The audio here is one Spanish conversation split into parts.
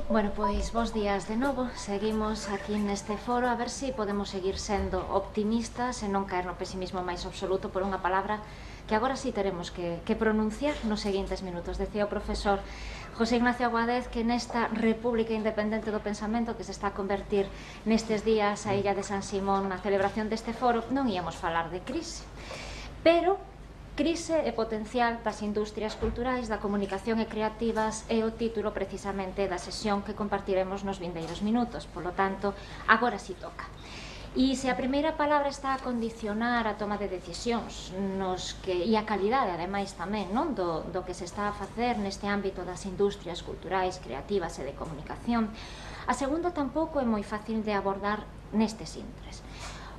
Bueno, pois, bons días de novo. Seguimos aquí neste foro a ver se podemos seguir sendo optimistas e non caer no pesimismo máis absoluto por unha palabra que agora sí teremos que pronunciar nos seguintes minutos. Decía o profesor José Ignacio Aguadez que nesta república independente do pensamento que se está a convertir nestes días a illa de San Simón na celebración deste foro non íamos falar de crise, pero crise e potencial das industrias culturais, da comunicación e creativas é o título precisamente da sesión que compartiremos nos vindeiros minutos. Polo tanto, agora si toca. E se a primeira palabra está a condicionar a toma de decisións e a calidade, ademais, tamén do que se está a facer neste ámbito das industrias culturais, creativas e de comunicación, a segunda tampouco é moi fácil de abordar nestes intres.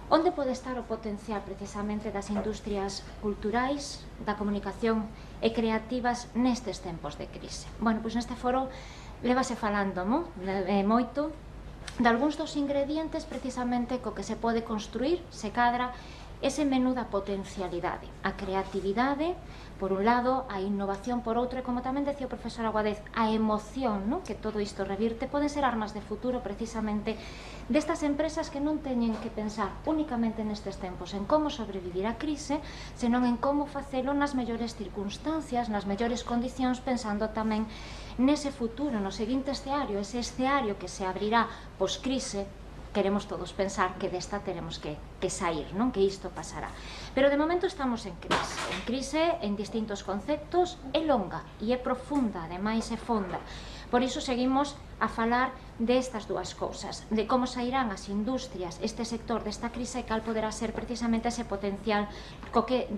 Onde pode estar o potencial precisamente das industrias culturais, da comunicación e creativas nestes tempos de crise? Bueno, pois neste foro lévase falando moito de algúns dos ingredientes precisamente co que se pode construir, se cadra, ese menú da potencialidade, a creatividade, por un lado, a innovación por outro, e como tamén decía o profesor Aguadez, a emoción que todo isto revirte, poden ser armas de futuro precisamente destas empresas que non teñen que pensar únicamente nestes tempos en como sobrevivir á crise, senón en como facelo nas mellores circunstancias, nas mellores condicións, pensando tamén nese futuro, no seguinte escenario, ese escenario que se abrirá pos-crise. Queremos todos pensar que desta teremos que sair, que isto pasará. Pero de momento estamos en crise en distintos conceptos, é longa e é profunda, ademais é fonda. Por iso seguimos a falar destas dúas cousas, de como sairán as industrias, este sector desta crise, e cal poderá ser precisamente ese potencial co que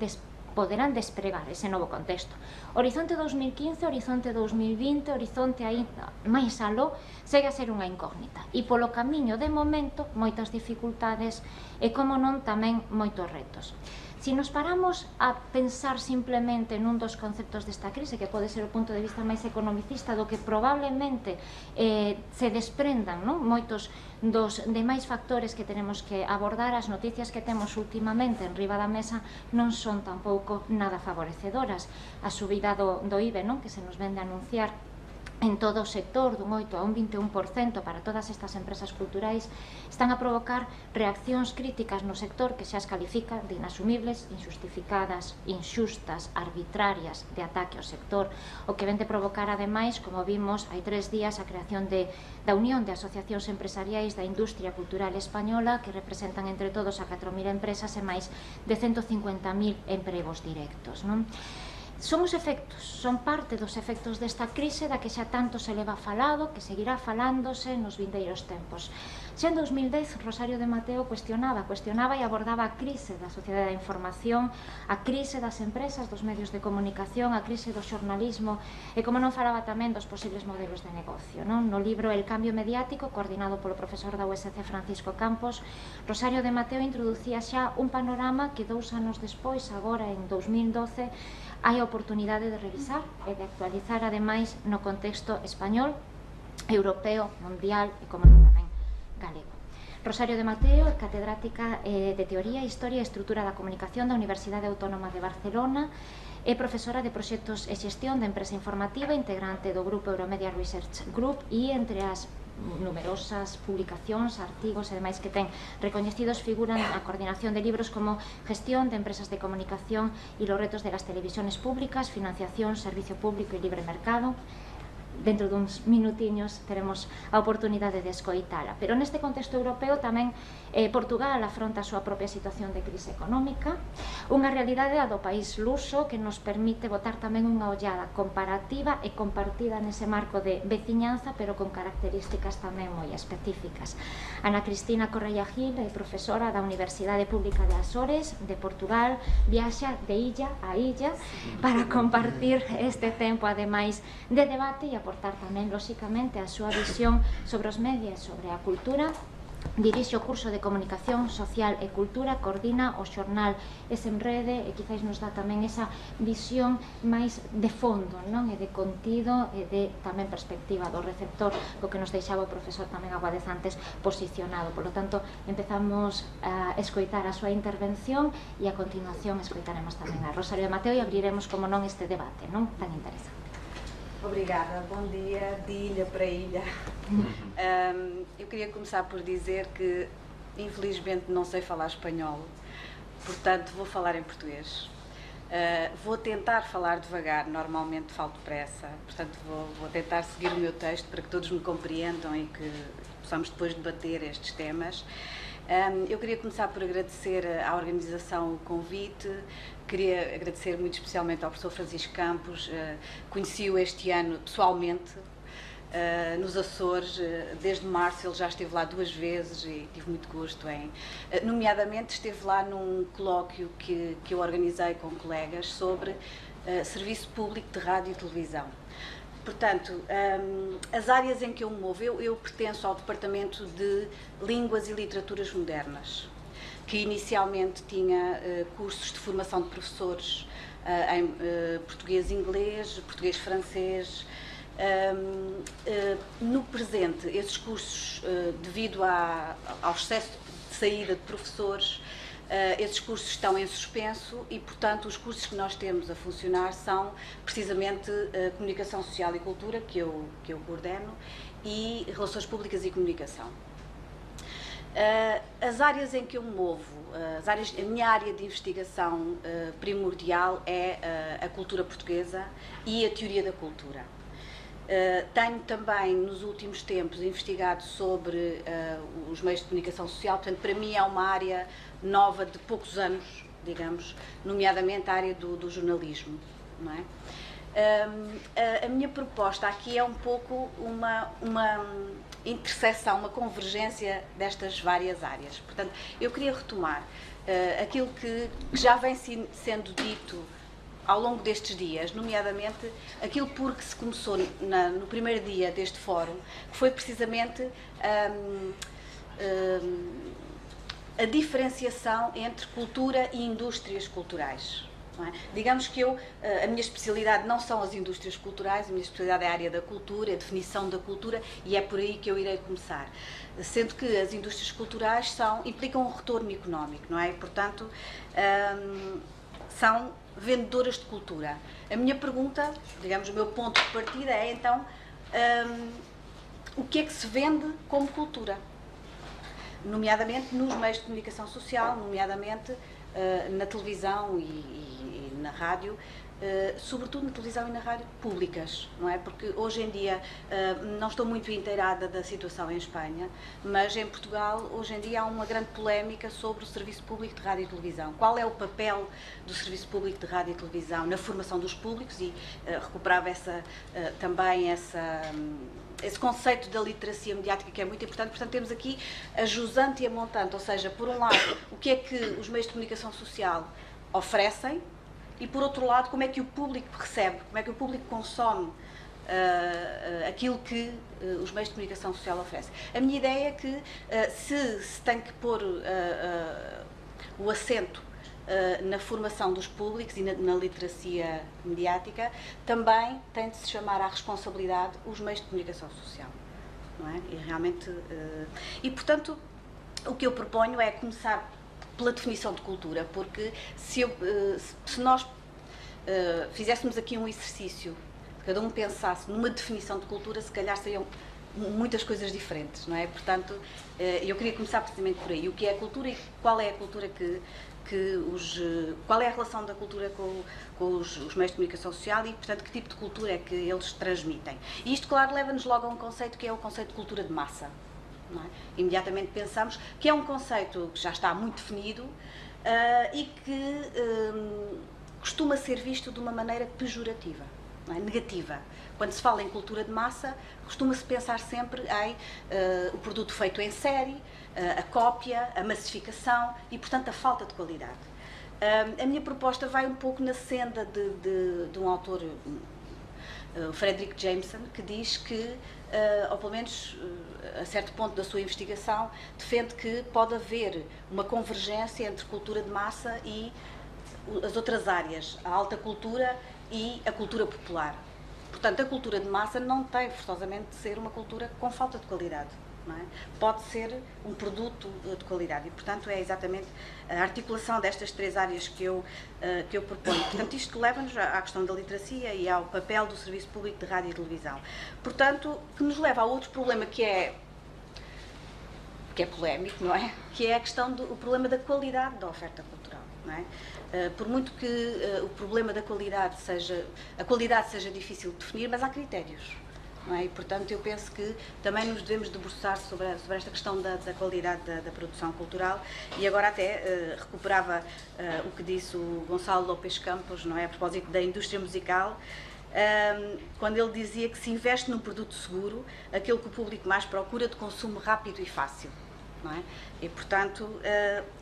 poderán despregar ese novo contexto. Horizonte 2015, horizonte 2020, horizonte ainda máis aló, segue a ser unha incógnita. E polo camiño, de momento, moitas dificultades e, como non, tamén moitos retos. Se nos paramos a pensar simplemente nun dos conceptos desta crise, que pode ser o punto de vista máis economicista, do que probablemente se desprendan moitos dos demais factores que tenemos que abordar, as noticias que temos últimamente en riba da mesa non son tampouco nada favorecedoras. A subida do IBE que se nos vende a anunciar en todo o sector dun 8 a un 21% para todas estas empresas culturais, están a provocar reaccións críticas no sector que xa as califica de inasumibles, injustificadas, inxustas, arbitrarias, de ataque ao sector, o que vende provocar, ademais, como vimos hai 3 días, a creación da Unión de Asociacións Empresariais da Industria Cultural Española, que representan entre todos a 4.000 empresas e máis de 150.000 empregos directos. Son os efectos, son parte dos efectos desta crise da que xa tanto se leva falado, que seguirá falándose nos vindeiros tempos. Xa en 2010, Rosario de Mateo cuestionaba e abordaba a crise da sociedade da información, a crise das empresas, dos medios de comunicación, a crise do xornalismo, e como non falaba tamén dos posibles modelos de negocio. No libro El cambio mediático, coordinado polo profesor da USC Francisco Campos, Rosario de Mateo introducía xa un panorama que 2 anos despois, agora en 2012, hai a oportunidade de revisar e de actualizar, ademais, no contexto español, europeo, mundial e, como non, tamén galego. Rosario de Mateo é catedrática de Teoría, Historia e Estrutura da Comunicación da Universidade Autónoma de Barcelona, é profesora de Proxectos e Xestión da Empresa Informativa, integrante do Grupo Euromedia Research Group, e entre as numerosas publicacións, artigos e demais que ten recoñecidos figuran a coordinación de libros como Gestión de Empresas de Comunicación e los retos de las televisiones públicas, Financiación, Servicio Público e Libre Mercado, dentro duns minutiños teremos a oportunidade de escoitala. Pero neste contexto europeo tamén Portugal afronta a súa propia situación de crise económica, unha realidade a do país luso que nos permite botar tamén unha ollada comparativa e compartida nese marco de veciñanza, pero con características tamén moi específicas. Ana Cristina Correia Gil é profesora da Universidade Pública de Azores de Portugal, viaxa de illa a illa para compartir este tempo, ademais de debate, e aportar tamén, lóxicamente, a súa visión sobre os medios, sobre a cultura. Dirixe o curso de Comunicación Social e Cultura, coordina o xornal Esenrede e quizáis nos dá tamén esa visión máis de fondo, non? E de contido e de tamén perspectiva do receptor, co que nos deixaba o profesor tamén Aguadez antes posicionado. Por lo tanto, empezamos a escoitar a súa intervención e a continuación escoitaremos tamén a Rosario de Mateo e abriremos, como non, este debate, non? Tan interesante. Obrigada, bom dia, de ilha para ilha. Eu queria começar por dizer que, infelizmente, não sei falar espanhol, portanto, vou falar em português. Vou tentar falar devagar, normalmente falo depressa, portanto, vou tentar seguir o meu texto para que todos me compreendam e que possamos depois debater estes temas. Eu queria começar por agradecer à organização o convite, queria agradecer muito especialmente ao professor Francisco Campos, conheci-o este ano pessoalmente, nos Açores, desde março ele já esteve lá 2 vezes e tive muito gosto em... Nomeadamente esteve lá num colóquio que eu organizei com colegas sobre serviço público de rádio e televisão. Portanto, as áreas em que eu me movo, eu pertenço ao Departamento de Línguas e Literaturas Modernas, que inicialmente tinha cursos de formação de professores em português e inglês, português e francês. No presente, esses cursos, devido ao excesso de saída de professores, esses cursos estão em suspenso e, portanto, os cursos que nós temos a funcionar são precisamente Comunicação Social e Cultura, que eu coordeno, e Relações Públicas e Comunicação. As áreas em que eu me movo, a minha área de investigação primordial é a cultura portuguesa e a teoria da cultura. Tenho também, nos últimos tempos, investigado sobre os meios de comunicação social, portanto, para mim é uma área nova de poucos anos, digamos, nomeadamente a área do jornalismo, não é? A minha proposta aqui é um pouco uma interseção, uma convergência destas várias áreas. Portanto, eu queria retomar aquilo que já vem sendo dito ao longo destes dias, nomeadamente aquilo por que se começou no primeiro dia deste fórum, que foi precisamente a diferenciação entre cultura e indústrias culturais. Não é? Digamos que a minha especialidade não são as indústrias culturais, a minha especialidade é a área da cultura, a definição da cultura, e é por aí que eu irei começar. Sendo que as indústrias culturais implicam um retorno económico, não é? E, portanto, são vendedoras de cultura. A minha pergunta, digamos, o meu ponto de partida é, então, o que é que se vende como cultura? Nomeadamente nos meios de comunicação social, nomeadamente na televisão e na rádio, sobretudo na televisão e na rádio públicas, não é? Porque hoje em dia, não estou muito inteirada da situação em Espanha, mas em Portugal, hoje em dia, há uma grande polémica sobre o serviço público de rádio e televisão. Qual é o papel do serviço público de rádio e televisão na formação dos públicos? E recuperava também esse conceito da literacia mediática, que é muito importante. Portanto, temos aqui a jusante e a montante, ou seja, por um lado, o que é que os meios de comunicação social oferecem, e, por outro lado, como é que o público recebe, como é que o público consome aquilo que os meios de comunicação social oferecem. A minha ideia é que se tem que pôr o acento na formação dos públicos e na literacia mediática, também tem de se chamar à responsabilidade os meios de comunicação social, não é? E realmente... E, portanto, o que eu proponho é começar pela definição de cultura, porque se nós fizéssemos aqui um exercício, cada um pensasse numa definição de cultura, se calhar seriam muitas coisas diferentes, não é? Portanto, eu queria começar precisamente por aí. O que é a cultura e qual é a cultura que qual é a relação da cultura com os meios de comunicação social e, portanto, que tipo de cultura é que eles transmitem. E isto, claro, leva-nos logo a um conceito que é o conceito de cultura de massa. Não é? Imediatamente pensamos que é um conceito que já está muito definido e que costuma ser visto de uma maneira pejorativa, não é? Negativa. Quando se fala em cultura de massa, costuma-se pensar sempre em o produto feito em série, a cópia, a massificação e, portanto, a falta de qualidade. A minha proposta vai um pouco na senda de um autor, o Frederick Jameson, que diz que, ou pelo menos a certo ponto da sua investigação, defende que pode haver uma convergência entre cultura de massa e as outras áreas, a alta cultura e a cultura popular. Portanto, a cultura de massa não tem forçosamente de ser uma cultura com falta de qualidade. Não é? Pode ser um produto de qualidade e, portanto, é exatamente a articulação destas três áreas que eu proponho. Portanto, isto leva-nos à questão da literacia e ao papel do serviço público de rádio e televisão. Portanto, que nos leva a outro problema que é polémico, não é? Que é a questão do problema da qualidade da oferta cultural, não é? Por muito que o problema da qualidade seja difícil de definir, mas há critérios. Não é? E, portanto, eu penso que também nos devemos debruçar sobre esta questão da qualidade da produção cultural e agora até recuperava o que disse o Gonçalo Lopes Campos, não é? A propósito da indústria musical, quando ele dizia que se investe num produto seguro, aquele que o público mais procura de consumo rápido e fácil. Não é? E, portanto,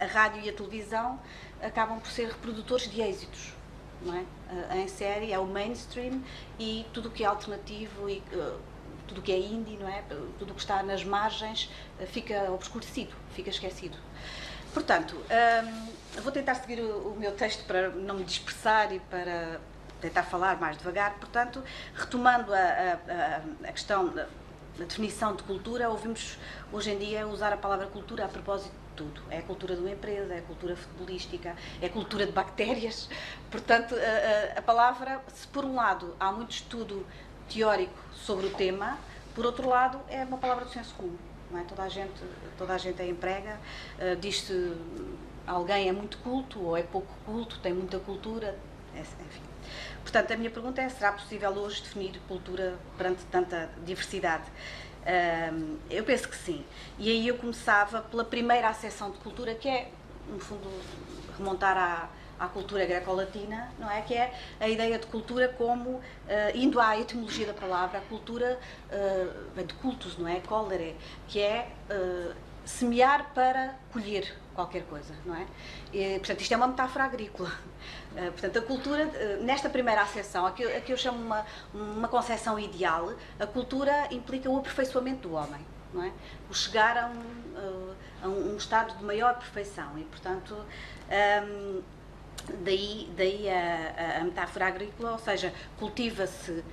a rádio e a televisão acabam por ser reprodutores de êxitos. Não é? Em série é o mainstream e tudo o que é alternativo e tudo o que é indie, não é? Tudo o que está nas margens fica obscurecido, fica esquecido. Portanto, vou tentar seguir o meu texto para não me dispersar e para tentar falar mais devagar. Portanto, retomando a questão da definição de cultura, ouvimos hoje em dia usar a palavra cultura a propósito de tudo. É a cultura de uma empresa, é a cultura futebolística, é a cultura de bactérias. Portanto, a palavra, se por um lado há muito estudo teórico sobre o tema, por outro lado é uma palavra do senso comum. Não é? Toda a gente a emprega, diz-se alguém é muito culto ou é pouco culto, tem muita cultura, enfim. Portanto, a minha pergunta é, será possível hoje definir cultura perante tanta diversidade? Eu penso que sim. E aí eu começava pela primeira acessão de cultura, que é, no fundo, remontar à cultura greco-latina, não é? Que é a ideia de cultura como, indo à etimologia da palavra, a cultura vem de cultus, não é? Colere, que é semear para colher qualquer coisa, não é? E, portanto, isto é uma metáfora agrícola. Portanto, a cultura, nesta primeira acessão, a que eu chamo uma concepção ideal, a cultura implica o aperfeiçoamento do homem, não é? O chegar a um estado de maior perfeição e, portanto, daí a metáfora agrícola, ou seja, cultiva-se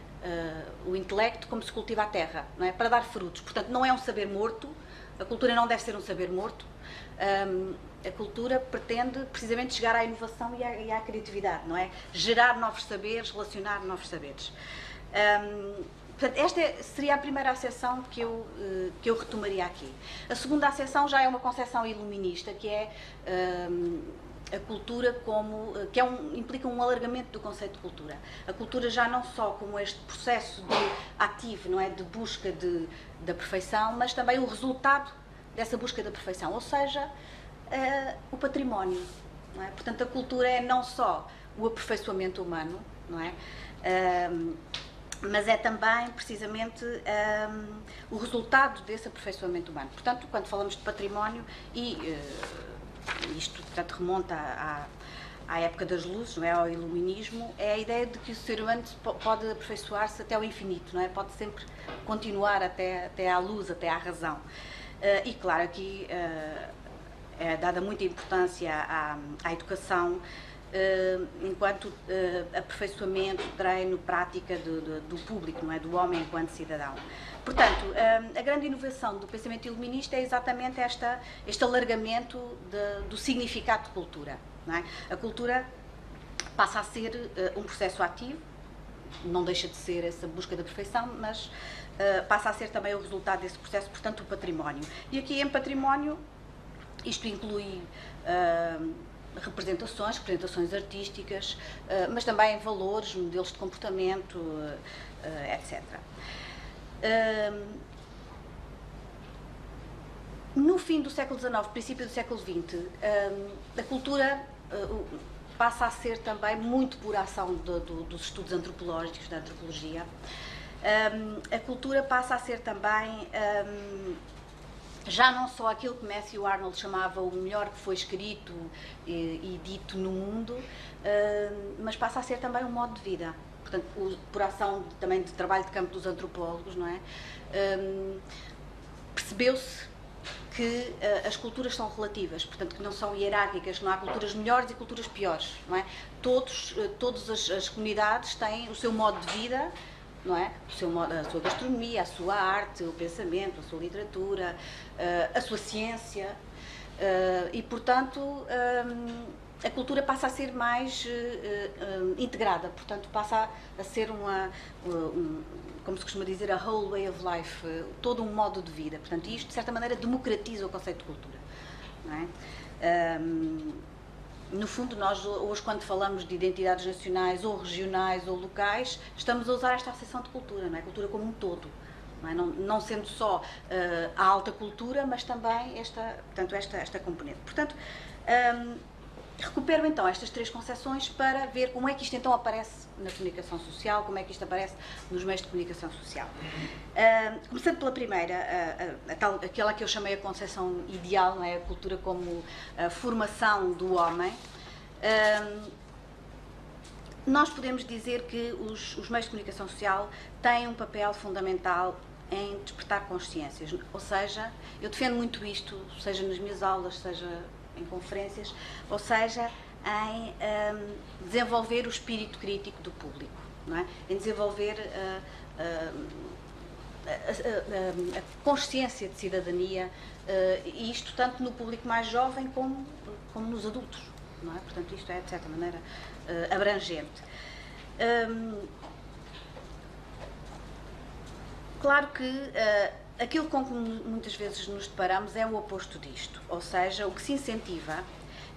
o intelecto como se cultiva a terra, não é? Para dar frutos. Portanto, não é um saber morto, a cultura não deve ser um saber morto. A cultura pretende precisamente chegar à inovação e à criatividade, não é? Gerar novos saberes, relacionar novos saberes. Portanto, esta seria a primeira acessão que eu retomaria aqui. A segunda acessão já é uma concepção iluminista, que é a cultura implica um alargamento do conceito de cultura. A cultura já não só como este processo ativo, não é, de busca da perfeição, mas também o resultado dessa busca da perfeição, ou seja, o património. Não é? Portanto, a cultura é não só o aperfeiçoamento humano, não é? Mas é também, precisamente, o resultado desse aperfeiçoamento humano. Portanto, quando falamos de património, e isto, portanto, remonta à época das luzes, não é? Ao iluminismo, é a ideia de que o ser humano pode aperfeiçoar-se até ao infinito, não é? Pode sempre continuar até à luz, até à razão. E, claro, aqui é dada muita importância à educação, enquanto aperfeiçoamento, treino, prática do público, não é? Do homem enquanto cidadão. Portanto, a grande inovação do pensamento iluminista é exatamente este alargamento do significado de cultura. Não é? A cultura passa a ser um processo ativo, não deixa de ser essa busca da perfeição, mas passa a ser também o resultado desse processo, portanto, o património. E aqui em património, isto inclui representações artísticas, mas também valores, modelos de comportamento, etc. No fim do século XIX, princípio do século XX, a cultura passa a ser também, muito por ação dos estudos antropológicos, da antropologia, a cultura passa a ser também já não só aquilo que Matthew Arnold chamava o melhor que foi escrito e dito no mundo, mas passa a ser também um modo de vida. Portanto, por ação também de trabalho de campo dos antropólogos, não é? Percebeu-se que as culturas são relativas, portanto que não são hierárquicas, não há culturas melhores e culturas piores, não é? Todas as comunidades têm o seu modo de vida, não é? A sua gastronomia, a sua arte, o pensamento, a sua literatura, a sua ciência, e portanto a cultura passa a ser mais integrada, portanto passa a ser como se costuma dizer, a whole way of life, todo um modo de vida. Portanto, isto, de certa maneira, democratiza o conceito de cultura. Não é? No fundo, nós hoje, quando falamos de identidades nacionais ou regionais ou locais, estamos a usar esta acessão de cultura, não é? Cultura como um todo. Não é? Não sendo só a alta cultura, mas também esta componente. Portanto, recupero então estas três concepções para ver como é que isto então aparece na comunicação social, como é que isto aparece nos meios de comunicação social. Começando pela primeira, aquela que eu chamei a concepção ideal, não é? A cultura como a formação do homem. Nós podemos dizer que os meios de comunicação social têm um papel fundamental em despertar consciências, ou seja, eu defendo muito isto, seja nas minhas aulas, seja em conferências, ou seja, em desenvolver o espírito crítico do público, não é? Em desenvolver a consciência de cidadania, e isto tanto no público mais jovem como nos adultos, não é? Portanto, isto é, de certa maneira, abrangente. Claro que aquilo com que muitas vezes nos deparamos é o oposto disto, ou seja, o que se incentiva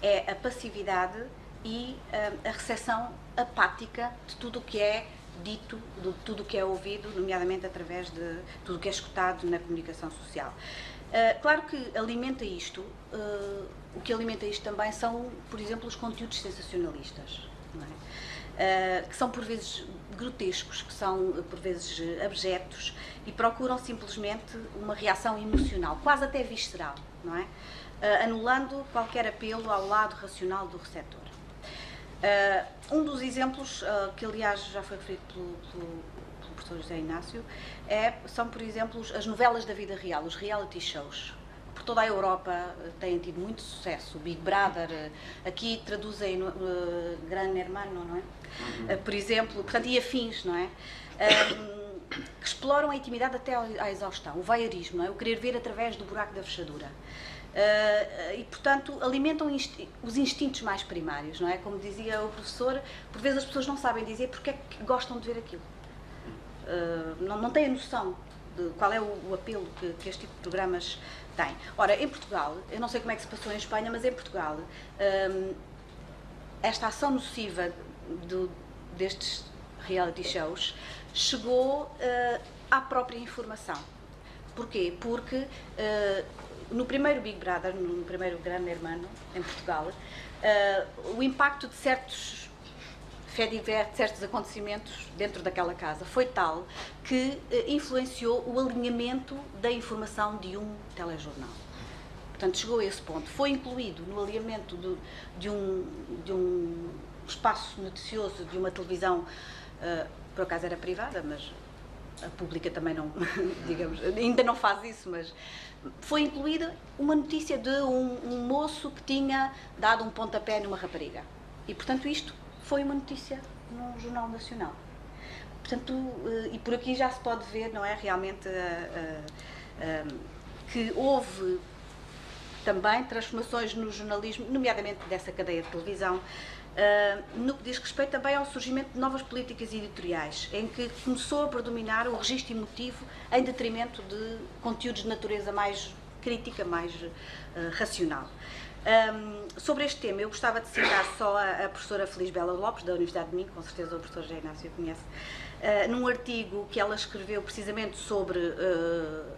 é a passividade e a recepção apática de tudo o que é dito, de tudo o que é ouvido, nomeadamente através de tudo o que é escutado na comunicação social. Claro que alimenta isto, o que alimenta isto também são, por exemplo, os conteúdos sensacionalistas, não é? Que são por vezes grotescos, que são por vezes abjetos e procuram simplesmente uma reação emocional, quase até visceral, não é? Anulando qualquer apelo ao lado racional do receptor. Um dos exemplos, que aliás já foi referido pelo professor José Inácio, são, por exemplo, as novelas da vida real, os reality shows. Por toda a Europa têm tido muito sucesso. O Big Brother, aqui traduzem Gran Hermano, não é? Por exemplo, portanto, e afins, não é? Que exploram a intimidade até à exaustão, o voyeurismo, não é? O querer ver através do buraco da fechadura. E, portanto, alimentam os instintos mais primários, não é? Como dizia o professor, por vezes as pessoas não sabem dizer porque é que gostam de ver aquilo. Não têm a noção de qual é o apelo que este tipo de programas tem. Ora, em Portugal, eu não sei como é que se passou em Espanha, mas em Portugal, esta ação nociva destes reality shows chegou à própria informação. Porquê? Porque no primeiro Big Brother, no primeiro Gran Hermano, em Portugal, o impacto de certos de certos acontecimentos dentro daquela casa foi tal que influenciou o alinhamento da informação de um telejornal. Portanto, chegou a esse ponto. Foi incluído no alinhamento de um espaço noticioso de uma televisão, por acaso era privada, mas a pública também não, digamos, ainda não faz isso, mas foi incluída uma notícia de um moço que tinha dado um pontapé numa rapariga. E, portanto, isto foi uma notícia num jornal nacional. Portanto, e por aqui já se pode ver, não é, realmente que houve também transformações no jornalismo, nomeadamente dessa cadeia de televisão, no que diz respeito também ao surgimento de novas políticas editoriais, em que começou a predominar o registro emotivo em detrimento de conteúdos de natureza mais crítica, mais racional. Sobre este tema, eu gostava de citar só a professora Feliz Bela Lopes, da Universidade de Minho, com certeza o professor José Inácio conhece, num artigo que ela escreveu precisamente sobre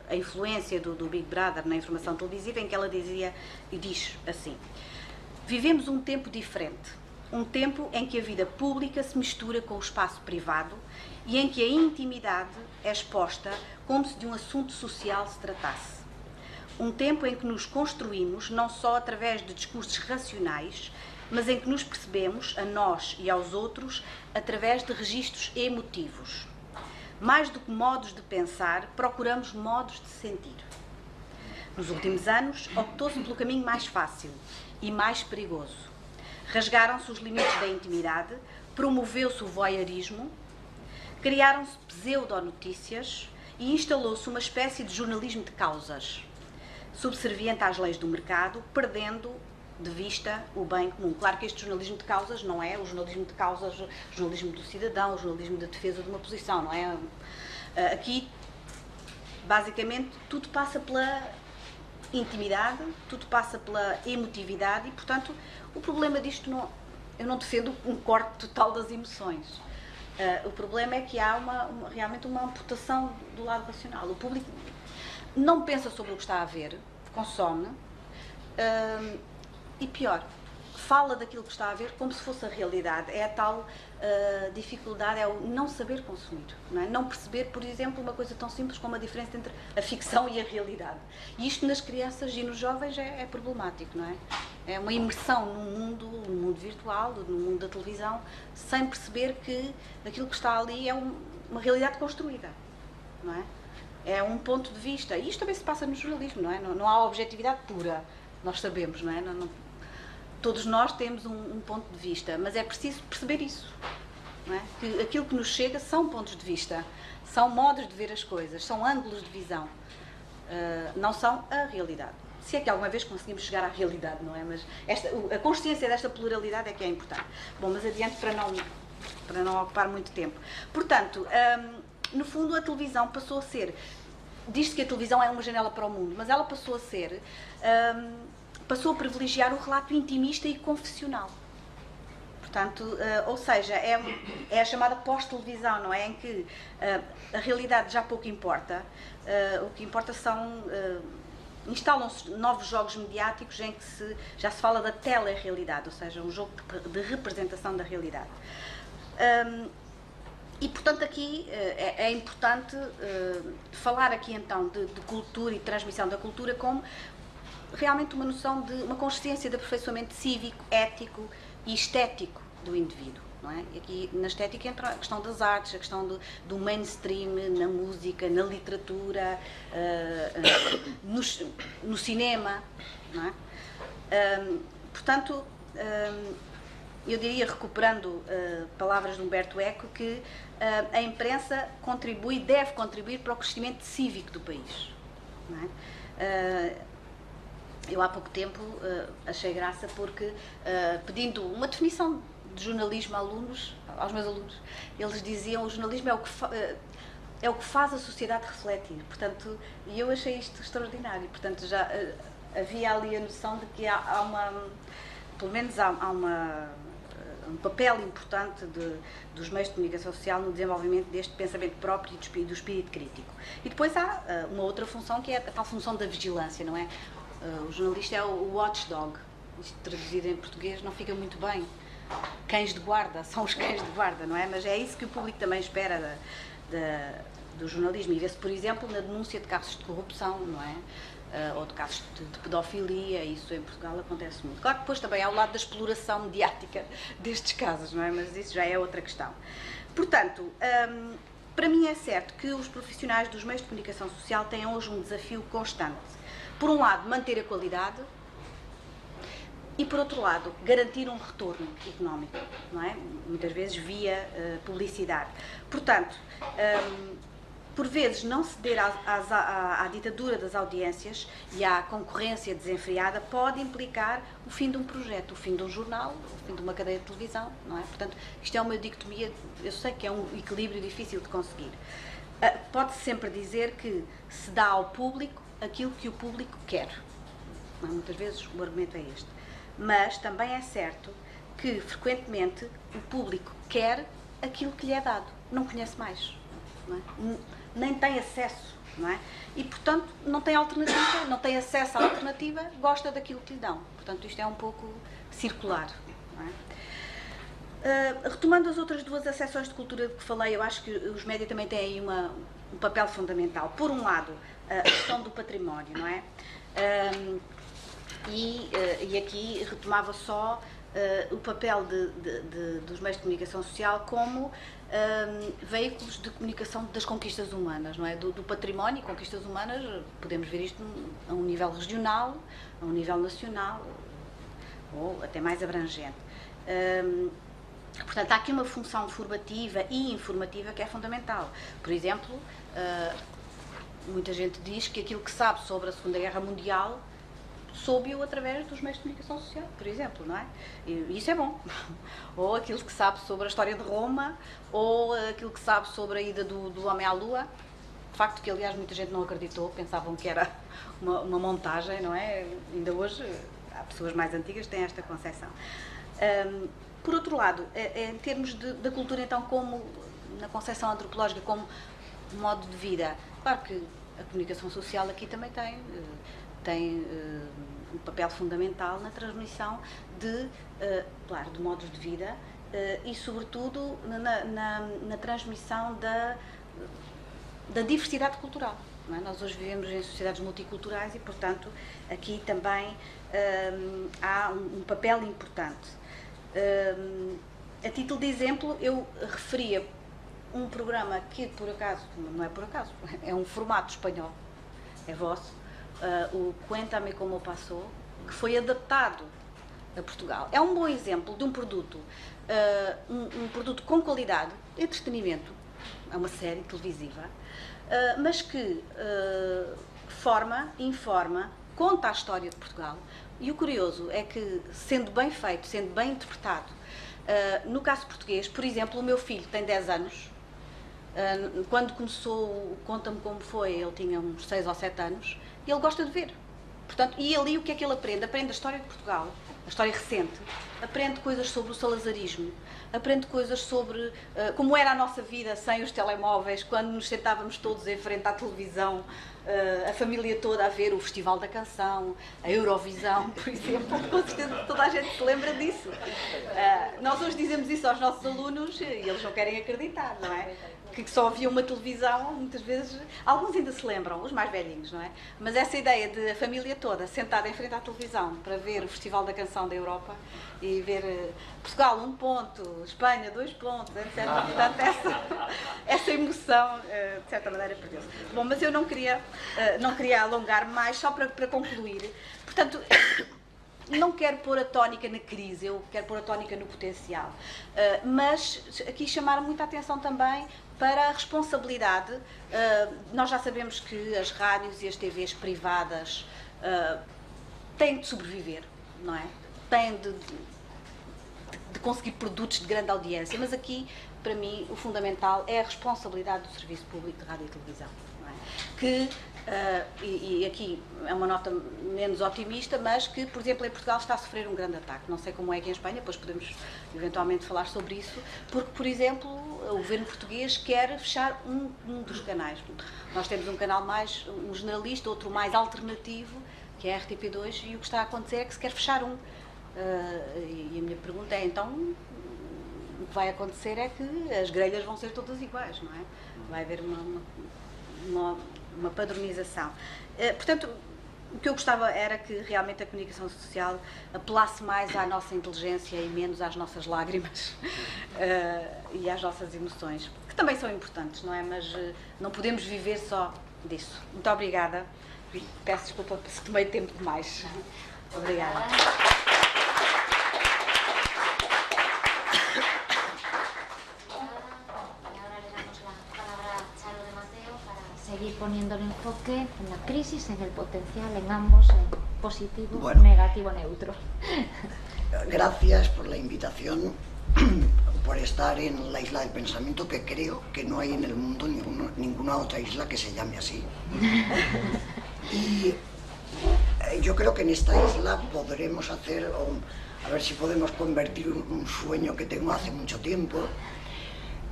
a influência do Big Brother na informação televisiva, em que ela dizia, e diz assim: vivemos um tempo diferente, um tempo em que a vida pública se mistura com o espaço privado e em que a intimidade é exposta como se de um assunto social se tratasse. Um tempo em que nos construímos não só através de discursos racionais, mas em que nos percebemos, a nós e aos outros, através de registros emotivos. Mais do que modos de pensar, procuramos modos de sentir. Nos últimos anos, optou-se pelo caminho mais fácil e mais perigoso. Rasgaram-se os limites da intimidade, promoveu-se o voyeurismo, criaram-se pseudonotícias e instalou-se uma espécie de jornalismo de causas, subserviente às leis do mercado, perdendo de vista o bem comum. Claro que este jornalismo de causas não é o jornalismo de causas, o jornalismo do cidadão, o jornalismo de defesa de uma posição, não é? Aqui, basicamente, tudo passa pela intimidade, tudo passa pela emotividade e, portanto, o problema disto não... Eu não defendo um corte total das emoções. O problema é que há realmente uma amputação do lado racional. O público não pensa sobre o que está a ver, consome, e pior, fala daquilo que está a ver como se fosse a realidade. É a tal dificuldade, é o não saber consumir, não é? Não perceber, por exemplo, uma coisa tão simples como a diferença entre a ficção e a realidade. E isto nas crianças e nos jovens é problemático, não é? É uma imersão no mundo virtual, no mundo da televisão, sem perceber que aquilo que está ali é uma realidade construída, não é? É um ponto de vista. E isto também se passa no jornalismo, não é? Não há objetividade pura, nós sabemos, não é? Todos nós temos um ponto de vista, mas é preciso perceber isso, não é? Que aquilo que nos chega são pontos de vista, são modos de ver as coisas, são ângulos de visão, não são a realidade. Se é que alguma vez conseguimos chegar à realidade, não é? Mas a consciência desta pluralidade é que é importante. Bom, mas adiante para não ocupar muito tempo. Portanto, no fundo, a televisão passou a ser... Diz-se que a televisão é uma janela para o mundo, mas ela passou a ser... passou a privilegiar o relato intimista e confessional. Portanto, ou seja, é a chamada pós-televisão, não é? Em que a realidade já pouco importa. O que importa são... instalam-se novos jogos mediáticos em que já se fala da telerealidade, ou seja, um jogo de representação da realidade. E, portanto, aqui é importante falar aqui, então, de cultura e transmissão da cultura como realmente uma noção de uma consciência de aperfeiçoamento cívico, ético e estético do indivíduo, não é? E aqui na estética entra a questão das artes, a questão do mainstream, na música, na literatura, no cinema, não é? Portanto, eu diria, recuperando palavras de Humberto Eco, que a imprensa deve contribuir para o crescimento cívico do país, não é? Eu há pouco tempo achei graça porque, pedindo uma definição de jornalismo aos meus alunos, eles diziam: o jornalismo é o que faz a sociedade refletir. Portanto, e eu achei isto extraordinário. Portanto, já havia ali a noção de que há pelo menos há um papel importante dos meios de comunicação social no desenvolvimento deste pensamento próprio e do espírito crítico. E depois há uma outra função, que é a tal função da vigilância, não é? O jornalista é o watchdog. Isto traduzido em português não fica muito bem. Cães de guarda, são os cães de guarda, não é? Mas é isso que o público também espera do jornalismo. E vê-se, por exemplo, na denúncia de casos de corrupção, não é? Ou de casos de pedofilia, isso em Portugal acontece muito. Claro que depois também há o lado da exploração mediática destes casos, não é? Mas isso já é outra questão. Portanto, para mim é certo que os profissionais dos meios de comunicação social têm hoje um desafio constante. Por um lado, manter a qualidade e, por outro lado, garantir um retorno económico, não é? Muitas vezes via publicidade. Portanto, por vezes não ceder à ditadura das audiências e à concorrência desenfreada pode implicar o fim de um projeto, o fim de um jornal, o fim de uma cadeia de televisão, não é? Portanto, isto é uma dicotomia, eu sei que é um equilíbrio difícil de conseguir. Pode-se sempre dizer que se dá ao público aquilo que o público quer. não é? Muitas vezes o argumento é este. Mas também é certo que, frequentemente, o público quer aquilo que lhe é dado, não conhece mais, não é? Nem tem acesso, não é? E, portanto, não tem alternativa, não tem acesso à alternativa, gosta daquilo que lhe dão. Portanto, isto é um pouco circular, não é? Retomando as outras duas acessões de cultura de que falei, eu acho que os média também têm aí um papel fundamental. Por um lado, a questão do património, não é? E aqui retomava só o papel dos meios de comunicação social como veículos de comunicação das conquistas humanas, não é? Do património e conquistas humanas, podemos ver isto a um nível regional, a um nível nacional, ou até mais abrangente. Portanto, há aqui uma função formativa e informativa que é fundamental. Por exemplo, muita gente diz que aquilo que sabe sobre a Segunda Guerra Mundial soube-o através dos meios de comunicação social, por exemplo, não é? E isso é bom. Ou aquilo que sabe sobre a história de Roma, ou aquilo que sabe sobre a ida do homem à Lua. Facto que, aliás, muita gente não acreditou, pensavam que era uma montagem, não é? Ainda hoje, há pessoas mais antigas que têm esta concepção. Por outro lado, em termos da cultura, então, como na concepção antropológica, como modo de vida, claro que a comunicação social aqui também tem um papel fundamental na transmissão claro, de modos de vida e, sobretudo, na transmissão da diversidade cultural. Não é? Nós hoje vivemos em sociedades multiculturais e, portanto, aqui também há um papel importante. A título de exemplo, eu referia um programa que, por acaso, não é por acaso, é um formato espanhol, é vosso, o Cuéntame Como Passou, que foi adaptado a Portugal. É um bom exemplo de um produto, um produto com qualidade, entretenimento, é uma série televisiva, mas que forma, informa, conta a história de Portugal. E o curioso é que, sendo bem feito, sendo bem interpretado, no caso português, por exemplo, o meu filho tem 10 anos, quando começou Conta-me Como Foi, ele tinha uns 6 ou 7 anos, e ele gosta de ver. Portanto, e ali o que é que ele aprende? Aprende a história de Portugal, a história recente, aprende coisas sobre o salazarismo, aprende coisas sobre como era a nossa vida sem os telemóveis, quando nos sentávamos todos em frente à televisão, a família toda a ver o Festival da Canção, a Eurovisão, por exemplo. Com certeza toda a gente se lembra disso. Nós hoje dizemos isso aos nossos alunos e eles não querem acreditar, não é? Que só havia uma televisão, muitas vezes, alguns ainda se lembram, os mais velhinhos, não é? Mas essa ideia de a família toda sentada em frente à televisão para ver o Festival da Canção da Europa e ver Portugal 1 ponto, Espanha 2 pontos, etc. Portanto, essa emoção, de certa maneira, perdeu-se. Bom, mas eu não queria alongar mais, só para concluir. Portanto, não quero pôr a tónica na crise, eu quero pôr a tónica no potencial. Mas aqui chamaram muita atenção também para a responsabilidade. Nós já sabemos que as rádios e as TVs privadas têm de sobreviver, não é? Têm de conseguir produtos de grande audiência, mas aqui, para mim, o fundamental é a responsabilidade do Serviço Público de Rádio e Televisão, não é? Que e aqui é uma nota menos otimista, mas que, por exemplo, em Portugal está a sofrer um grande ataque. Não sei como é aqui em Espanha, depois podemos eventualmente falar sobre isso, porque, por exemplo, o governo português quer fechar um dos canais. Nós temos um canal mais, um generalista, outro mais alternativo, que é a RTP2, e o que está a acontecer é que se quer fechar um. E a minha pergunta é, então, o que vai acontecer é que as grelhas vão ser todas iguais, não é? Vai haver uma padronização. Portanto, o que eu gostava era que realmente a comunicação social apelasse mais à nossa inteligência e menos às nossas lágrimas e às nossas emoções, que também são importantes, não é? Mas não podemos viver só disso. Muito obrigada. Peço desculpa se tomei tempo demais. Obrigada. Seguir poniendo el enfoque en la crisis, en el potencial, en ambos, en positivo, negativo, neutro. Gracias por la invitación, por estar en la isla del pensamiento, que creo que no hay en el mundo ninguna otra isla que se llame así. Y yo creo que en esta isla podremos hacer, a ver si podemos convertir un sueño que tengo hace mucho tiempo,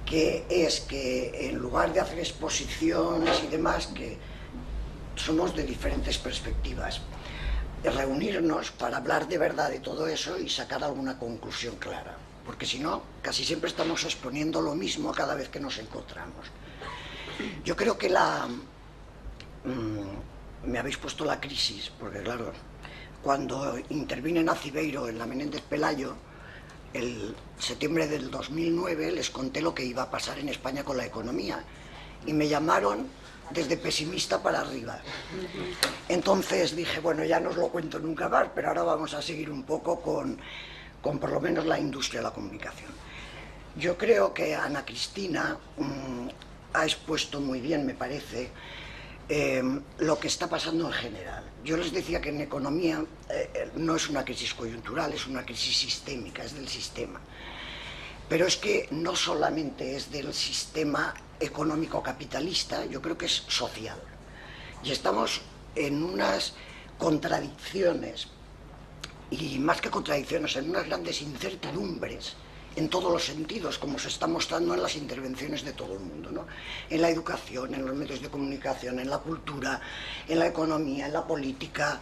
que es que en lugar de hacer exposiciones y demás, que somos de diferentes perspectivas, reunirnos para hablar de verdad de todo eso y sacar alguna conclusión clara, porque si no, casi siempre estamos exponiendo lo mismo cada vez que nos encontramos. Yo creo que me habéis puesto la crisis, porque claro, cuando intervine en Acibeiro, en la Menéndez Pelayo, el septiembre del 2009, les conté lo que iba a pasar en España con la economía y me llamaron desde pesimista para arriba. Entonces dije, bueno, ya no os lo cuento nunca más, pero ahora vamos a seguir un poco con por lo menos la industria de la comunicación. Yo creo que Ana Cristina ha expuesto muy bien, me parece, lo que está pasando en general. Yo les decía que en economía no es una crisis coyuntural, es una crisis sistémica, es del sistema. Pero es que no solamente es del sistema económico capitalista, yo creo que es social. Y estamos en unas contradicciones, y más que contradicciones, en unas grandes incertidumbres en todos los sentidos, como se está mostrando en las intervenciones de todo el mundo, ¿no? En la educación, en los medios de comunicación, en la cultura, en la economía, en la política,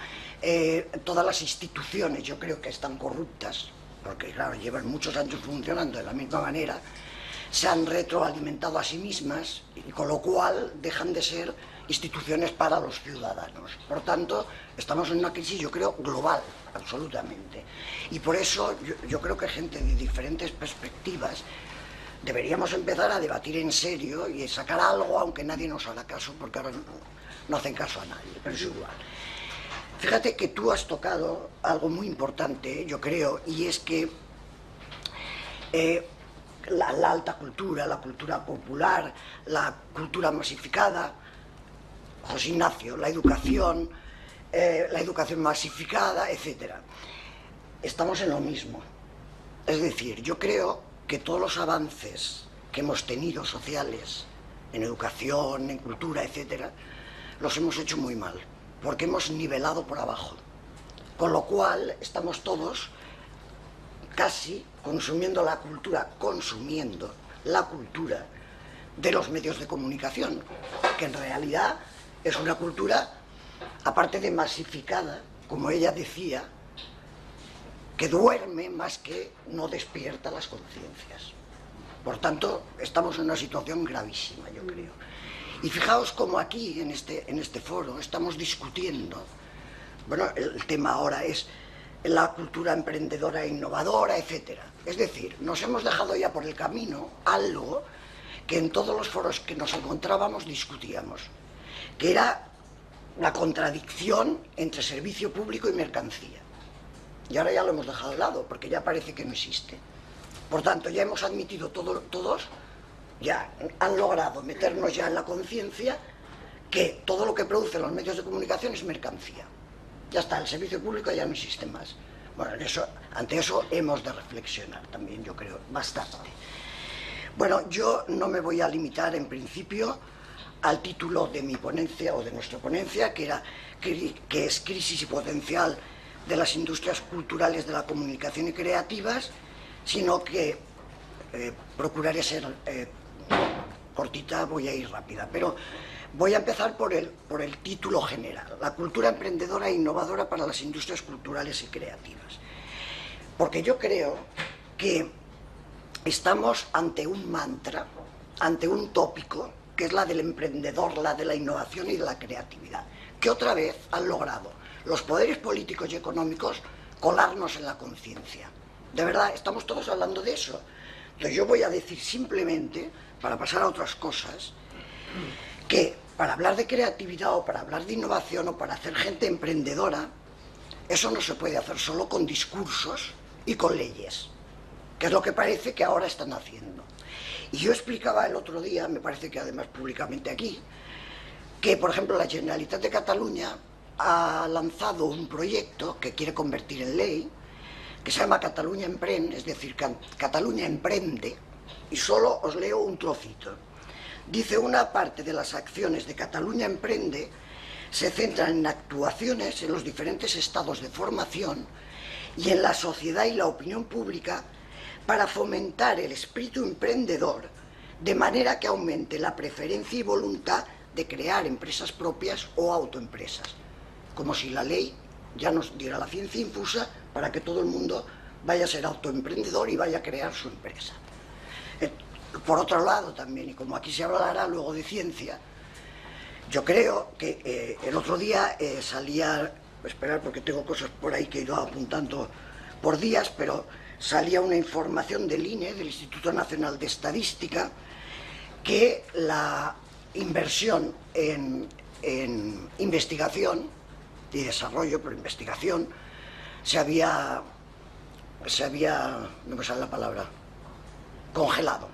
todas las instituciones yo creo que están corruptas, porque claro, llevan muchos años funcionando de la misma manera, se han retroalimentado a sí mismas, y con lo cual dejan de ser instituciones para los ciudadanos. Por tanto, estamos en una crisis, yo creo, global, absolutamente. Y por eso yo creo que gente de diferentes perspectivas deberíamos empezar a debatir en serio y sacar algo, aunque nadie nos haga caso, porque ahora no hacen caso a nadie, pero es igual. Fíjate que tú has tocado algo muy importante, yo creo, y es que la alta cultura, la cultura popular, la cultura masificada, José Ignacio, la educación masificada, etc. Estamos en lo mismo. Es decir, yo creo que todos los avances que hemos tenido sociales, en educación, en cultura, etc., los hemos hecho muy mal, porque hemos nivelado por abajo. Con lo cual, estamos todos casi consumiendo la cultura de los medios de comunicación, que en realidad es una cultura, aparte de masificada, como ella decía, que duerme más que no despierta las conciencias. Por tanto, estamos en una situación gravísima, yo creo. Y fijaos cómo aquí, en este foro, estamos discutiendo, bueno, el tema ahora es la cultura emprendedora e innovadora, etc. Es decir, nos hemos dejado ya por el camino algo que en todos los foros que nos encontrábamos discutíamos, que era la contradicción entre servicio público y mercancía. Y ahora ya lo hemos dejado de lado, porque ya parece que no existe. Por tanto, ya hemos admitido todos, ya han logrado meternos ya en la conciencia que todo lo que producen los medios de comunicación es mercancía. Ya está, el servicio público ya no existe más. Bueno, ante eso hemos de reflexionar también, yo creo, bastante. Bueno, yo no me voy a limitar en principio al título de mi ponencia o de nuestra ponencia, que es Crisis y potencial de las industrias culturales de la comunicación y creativas, sino que procuraré ser cortita, voy a ir rápida, pero voy a empezar por el título general, la cultura emprendedora e innovadora para las industrias culturales y creativas. Porque yo creo que estamos ante un mantra, ante un tópico, que es la del emprendedor, la de la innovación y de la creatividad, que otra vez han logrado los poderes políticos y económicos colarnos en la conciencia. De verdad, estamos todos hablando de eso. Entonces yo voy a decir simplemente, para pasar a otras cosas, que para hablar de creatividad o para hablar de innovación o para hacer gente emprendedora, eso no se puede hacer solo con discursos y con leyes, que es lo que parece que ahora están haciendo. Y yo explicaba el otro día, me parece que además públicamente aquí, que por ejemplo la Generalitat de Cataluña ha lanzado un proyecto que quiere convertir en ley, que se llama Catalunya Emprèn, es decir, Cataluña emprende, y solo os leo un trocito. Dice: una parte de las acciones de Cataluña Emprende se centran en actuaciones en los diferentes estados de formación y en la sociedad y la opinión pública para fomentar el espíritu emprendedor, de manera que aumente la preferencia y voluntad de crear empresas propias o autoempresas, como si la ley ya nos diera la ciencia infusa para que todo el mundo vaya a ser autoemprendedor y vaya a crear su empresa. Por otro lado también, y como aquí se hablará luego de ciencia, yo creo que el otro día salía, esperar porque tengo cosas por ahí que he ido apuntando por días, pero salía una información del INE, del Instituto Nacional de Estadística, que la inversión en investigación y desarrollo, pero investigación, se había, no me sale la palabra, congelado.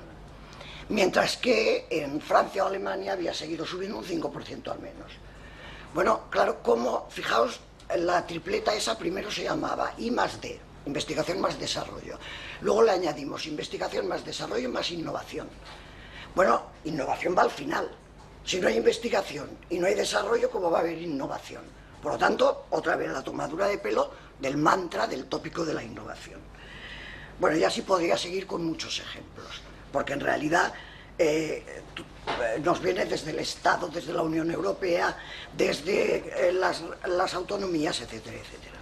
Mientras que en Francia o Alemania había seguido subiendo un 5% al menos. Bueno, claro, como, fijaos, la tripleta esa primero se llamaba I+D, investigación más desarrollo. Luego le añadimos investigación más desarrollo más innovación. Bueno, innovación va al final. Si no hay investigación y no hay desarrollo, ¿cómo va a haber innovación? Por lo tanto, otra vez la tomadura de pelo del mantra, del tópico de la innovación. Bueno, y así podría seguir con muchos ejemplos, porque en realidad nos viene desde el Estado, desde la Unión Europea, desde las autonomías, etcétera, etcétera.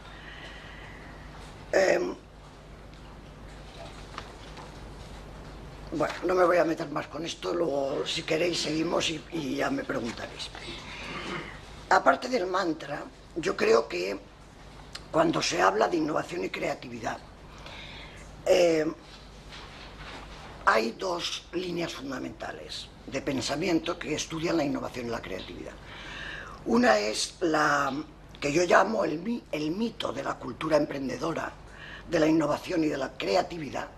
Bueno, no me voy a meter más con esto, luego si queréis seguimos y ya me preguntaréis. Aparte del mantra, yo creo que cuando se habla de innovación y creatividad, hay dos líneas fundamentales de pensamiento que estudian la innovación y la creatividad. Una es la que yo llamo el mito de la cultura emprendedora, de la innovación y de la creatividad,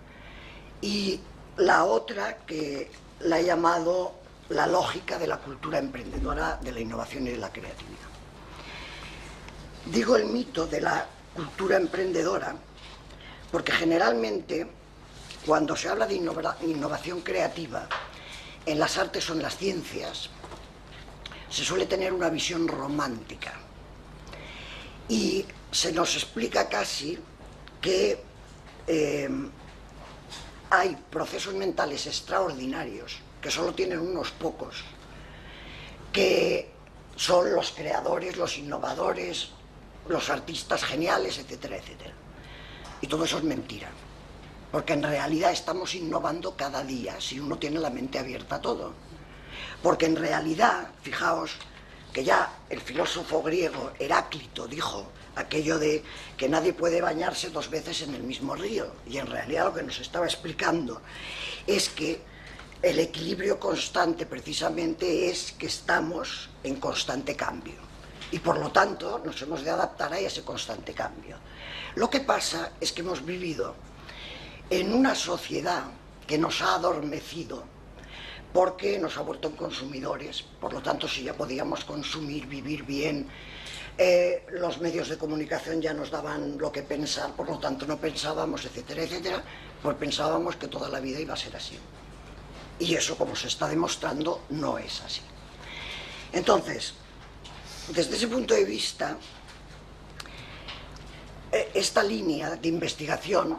y la otra que la he llamado la lógica de la cultura emprendedora, de la innovación y de la creatividad. Digo el mito de la cultura emprendedora porque generalmente cuando se habla de innovación creativa en las artes o en las ciencias se suele tener una visión romántica y se nos explica casi que hay procesos mentales extraordinarios que solo tienen unos pocos, que son los creadores, los innovadores, los artistas geniales, etcétera, etcétera. Y todo eso es mentira, porque en realidad estamos innovando cada día si uno tiene la mente abierta a todo. Porque en realidad, fijaos, que ya el filósofo griego Heráclito dijo aquello de que nadie puede bañarse dos veces en el mismo río, y en realidad lo que nos estaba explicando es que el equilibrio constante precisamente es que estamos en constante cambio y por lo tanto nos hemos de adaptar a ese constante cambio. Lo que pasa es que hemos vivido en una sociedad que nos ha adormecido porque nos ha vuelto en consumidores. Por lo tanto, si ya podíamos consumir, vivir bien, los medios de comunicación ya nos daban lo que pensar, por lo tanto no pensábamos, etcétera, etcétera, pues pensábamos que toda la vida iba a ser así. Y eso, como se está demostrando, no es así. Entonces, desde ese punto de vista, esta línea de investigación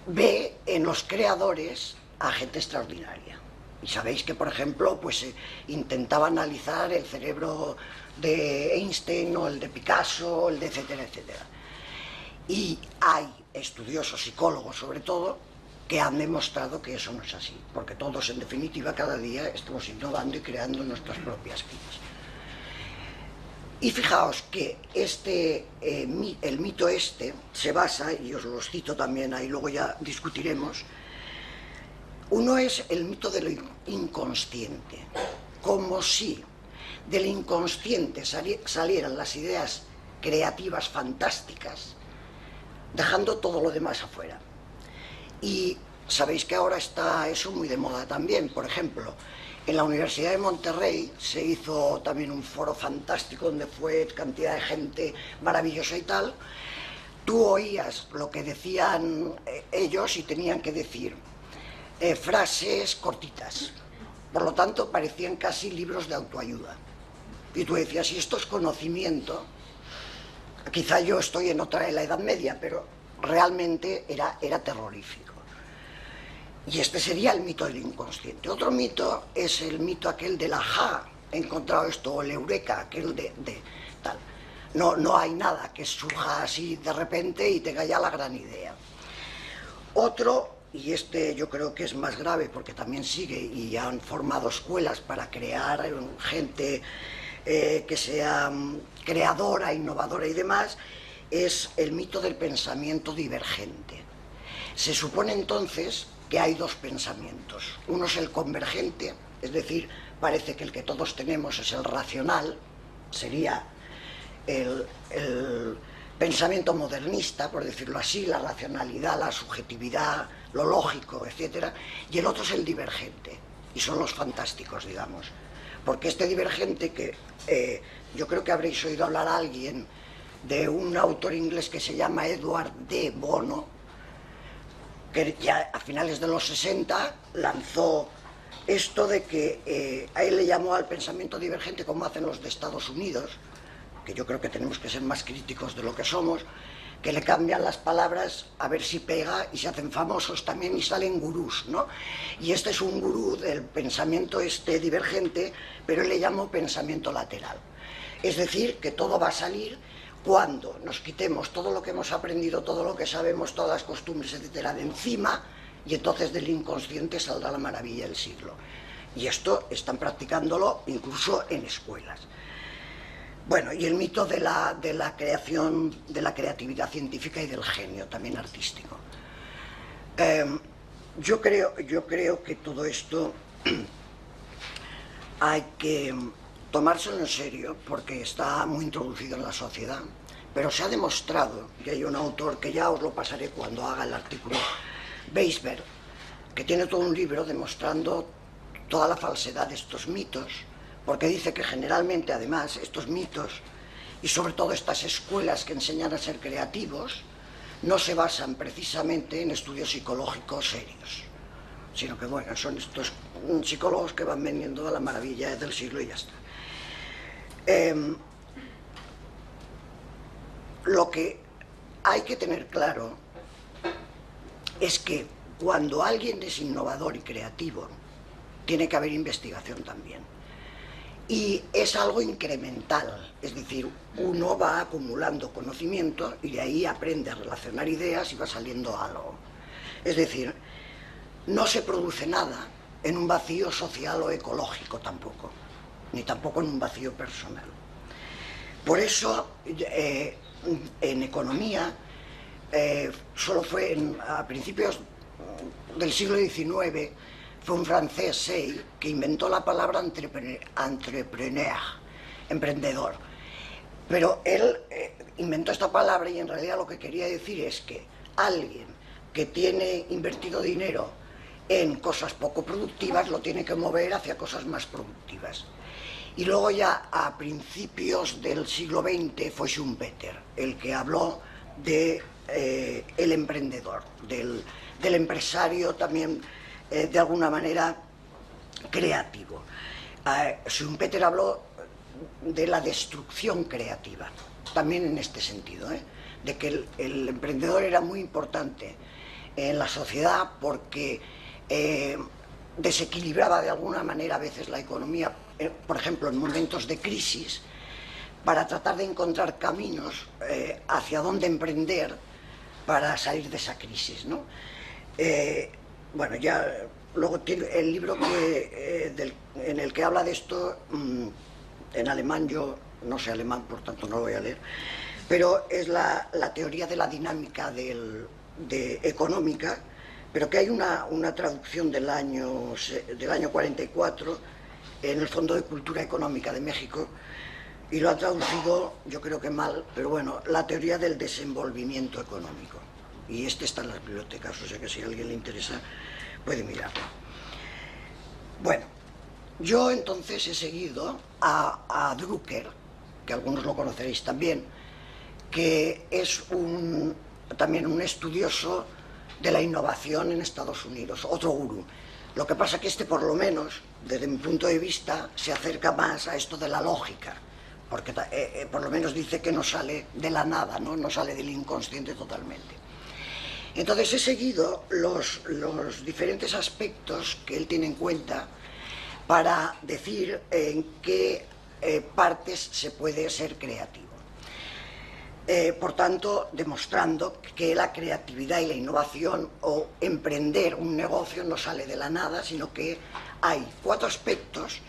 ve en los creadores a gente extraordinaria. Y sabéis que, por ejemplo, pues intentaba analizar el cerebro de Einstein o el de Picasso, el de etcétera, etcétera. Y hay estudiosos, psicólogos sobre todo, que han demostrado que eso no es así, porque todos, en definitiva, cada día estamos innovando y creando nuestras propias vidas. Y fijaos que el mito este se basa, y os lo cito también ahí, luego ya discutiremos. Uno es el mito de lo inconsciente, como si del inconsciente salieran las ideas creativas fantásticas, dejando todo lo demás afuera. Y sabéis que ahora está eso muy de moda también. Por ejemplo, en la Universidad de Monterrey se hizo también un foro fantástico donde fue cantidad de gente maravillosa y tal. Tú oías lo que decían ellos y tenían que decir frases cortitas, por lo tanto parecían casi libros de autoayuda. Y tú decías, si esto es conocimiento, quizá yo estoy en la Edad Media, pero realmente era terrorífico. Y este sería el mito del inconsciente. Otro mito es el mito aquel del ajá, he encontrado esto, o el eureka, aquel de tal. No hay nada que surja así de repente y tenga ya la gran idea. Otro, y este yo creo que es más grave porque también sigue y han formado escuelas para crear gente que sea creadora, innovadora y demás, es el mito del pensamiento divergente. Se supone entonces que hay dos pensamientos. Uno es el convergente, es decir, parece que el que todos tenemos es el racional, sería el pensamiento modernista, por decirlo así, la racionalidad, la subjetividad, lo lógico, etc. Y el otro es el divergente, y son los fantásticos, digamos. Porque este divergente, que yo creo que habréis oído hablar a alguien de un autor inglés que se llama Edward de Bono, que ya a finales de los 60 lanzó esto de que a él le llamó al pensamiento divergente como hacen los de Estados Unidos, que yo creo que tenemos que ser más críticos de lo que somos, que le cambian las palabras a ver si pega y se hacen famosos también y salen gurús, ¿no? Y este es un gurú del pensamiento divergente, pero él le llamó pensamiento lateral. Es decir, que todo va a salir cuando nos quitemos todo lo que hemos aprendido, todo lo que sabemos, todas las costumbres, etcétera, de encima, y entonces del inconsciente saldrá la maravilla del siglo. Y esto están practicándolo incluso en escuelas. Bueno, y el mito de la creación, de la creatividad científica y del genio, también artístico. Yo creo que todo esto hay que tomárselo en serio porque está muy introducido en la sociedad, pero se ha demostrado, y hay un autor que ya os lo pasaré cuando haga el artículo, Weisberg, que tiene todo un libro demostrando toda la falsedad de estos mitos, porque dice que generalmente, además, estos mitos y sobre todo estas escuelas que enseñan a ser creativos no se basan precisamente en estudios psicológicos serios, sino que, bueno, son estos psicólogos que van vendiendo a la maravilla del siglo y ya está. Lo que hay que tener claro es que cuando alguien es innovador y creativo, tiene que haber investigación también. Y es algo incremental, es decir, uno va acumulando conocimiento y de ahí aprende a relacionar ideas y va saliendo algo. Es decir, no se produce nada en un vacío social o ecológico tampoco, ni tampoco en un vacío personal. Por eso, en economía, solo fue a principios del siglo XIX, fue un francés, Say, que inventó la palabra entrepreneur, emprendedor. Pero él inventó esta palabra y en realidad lo que quería decir es que alguien que tiene invertido dinero en cosas poco productivas lo tiene que mover hacia cosas más productivas. Y luego ya a principios del siglo XX fue Schumpeter el que habló de el emprendedor, del empresario también de alguna manera creativo. Schumpeter habló de la destrucción creativa, también en este sentido, de que el emprendedor era muy importante en la sociedad porque desequilibraba de alguna manera a veces la economía, por ejemplo en momentos de crisis, para tratar de encontrar caminos hacia dónde emprender para salir de esa crisis, ¿no? Bueno, ya luego tiene el libro en el que habla de esto, en alemán, yo no sé alemán, por tanto no lo voy a leer, pero es la teoría de la dinámica económica, pero que hay una traducción del año 44 en el Fondo de Cultura Económica de México, y lo ha traducido, yo creo que mal, pero bueno, la teoría del desenvolvimiento económico. Y este está en las bibliotecas, o sea que si a alguien le interesa puede mirarlo. Bueno, yo entonces he seguido a Drucker, que algunos lo conoceréis también, que es también un estudioso de la innovación en Estados Unidos, otro gurú. Lo que pasa que por lo menos, desde mi punto de vista, se acerca más a esto de la lógica, porque por lo menos dice que no sale de la nada, no sale del inconsciente totalmente. Entonces he seguido los diferentes aspectos que él tiene en cuenta para decir en qué partes se puede ser creativo. Por tanto, demostrando que la creatividad y la innovación o emprender un negocio no sale de la nada, sino que hay 4 aspectos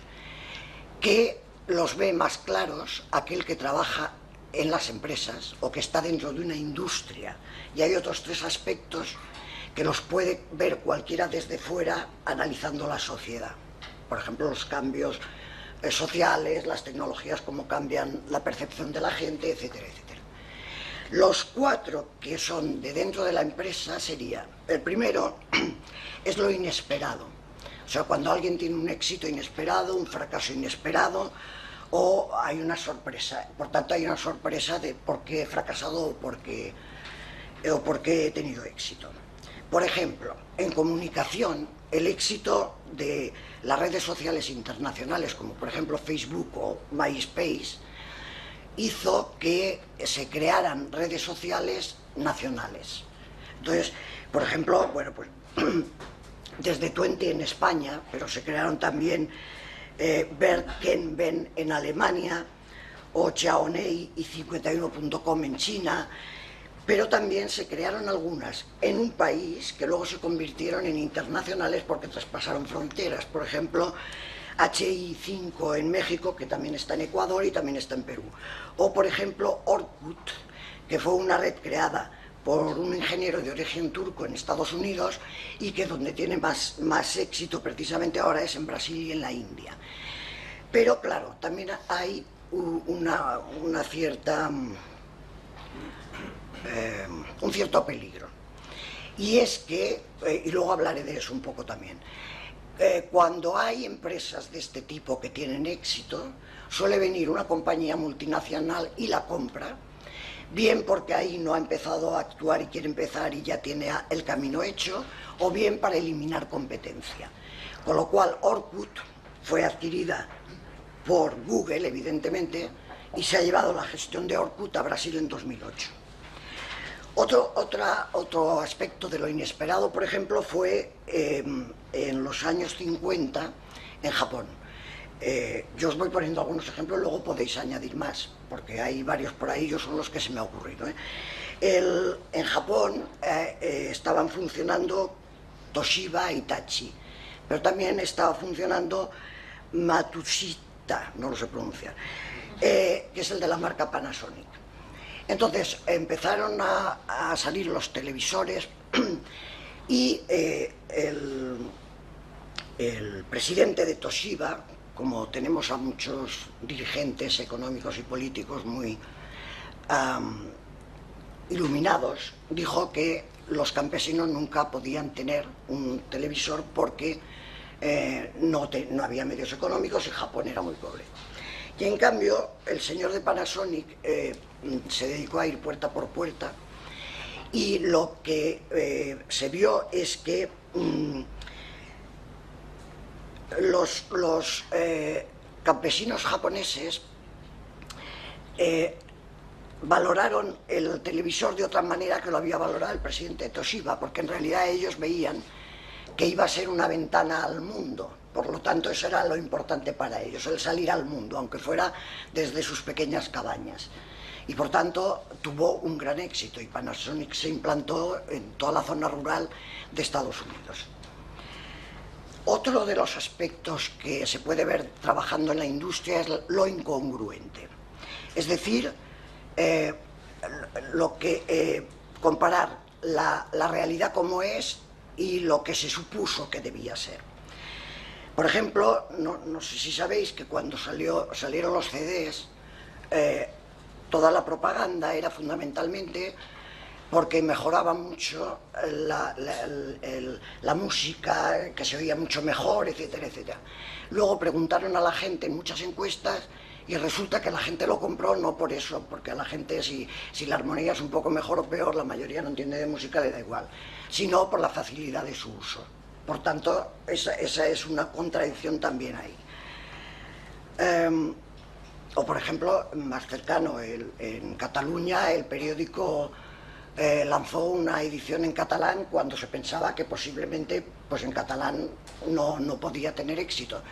que los ve más claros aquel que trabaja en las empresas o que está dentro de una industria, y hay otros 3 aspectos que los puede ver cualquiera desde fuera analizando la sociedad. Por ejemplo, los cambios sociales, las tecnologías, cómo cambian la percepción de la gente, etcétera, etcétera. Los 4 que son de dentro de la empresa serían: el primero es lo inesperado, o sea, cuando alguien tiene un éxito inesperado, un fracaso inesperado, o hay una sorpresa. Por tanto, hay una sorpresa de por qué he fracasado o por qué he tenido éxito. Por ejemplo, en comunicación, el éxito de las redes sociales internacionales, como por ejemplo Facebook o MySpace, hizo que se crearan redes sociales nacionales. Entonces, por ejemplo, bueno, pues desde Twenty en España, pero se crearon también Berkenben en Alemania, o Xiaonei y 51.com en China, pero también se crearon algunas en un país que luego se convirtieron en internacionales porque traspasaron fronteras. Por ejemplo, HI5 en México, que también está en Ecuador y también está en Perú. O, por ejemplo, Orkut, que fue una red creada por un ingeniero de origen turco en Estados Unidos y que donde tiene más éxito precisamente ahora es en Brasil y en la India. Pero claro, también hay una cierta, un cierto peligro. Y es que, y luego hablaré de eso un poco también, cuando hay empresas de este tipo que tienen éxito, suele venir una compañía multinacional y la compra, bien porque ahí no ha empezado a actuar y quiere empezar y ya tiene el camino hecho, o bien para eliminar competencia. Con lo cual Orkut fue adquirida por Google, evidentemente, y se ha llevado la gestión de Orkut a Brasil en 2008. Otro aspecto de lo inesperado, por ejemplo, fue en los años 50 en Japón. Yo os voy poniendo algunos ejemplos, luego podéis añadir más, porque hay varios por ahí, son los que se me ha ocurrido. En Japón estaban funcionando Toshiba y Hitachi, pero también estaba funcionando Matsushita, no lo sé pronunciar, que es el de la marca Panasonic. Entonces empezaron a salir los televisores y el presidente de Toshiba, como tenemos a muchos dirigentes económicos y políticos muy iluminados, dijo que los campesinos nunca podían tener un televisor porque no había medios económicos y Japón era muy pobre. Y en cambio, el señor de Panasonic se dedicó a ir puerta por puerta y lo que se vio es que los campesinos japoneses valoraron el televisor de otra manera que lo había valorado el presidente de Toshiba, porque en realidad ellos veían que iba a ser una ventana al mundo. Por lo tanto, eso era lo importante para ellos, el salir al mundo, aunque fuera desde sus pequeñas cabañas. Y por tanto, tuvo un gran éxito y Panasonic se implantó en toda la zona rural de Estados Unidos. Otro de los aspectos que se puede ver trabajando en la industria es lo incongruente. Es decir, comparar la realidad como es y lo que se supuso que debía ser. Por ejemplo, no sé si sabéis que cuando salieron los CDs, toda la propaganda era fundamentalmente porque mejoraba mucho la música, que se oía mucho mejor, etcétera, etcétera. Luego preguntaron a la gente en muchas encuestas y resulta que la gente lo compró no por eso, porque a la gente si la armonía es un poco mejor o peor, la mayoría no entiende de música, le da igual, sino por la facilidad de su uso. Por tanto, esa es una contradicción también ahí. O por ejemplo, más cercano, en Cataluña el periódico lanzó una edición en catalán cuando se pensaba que posiblemente pues en catalán no podía tener éxito.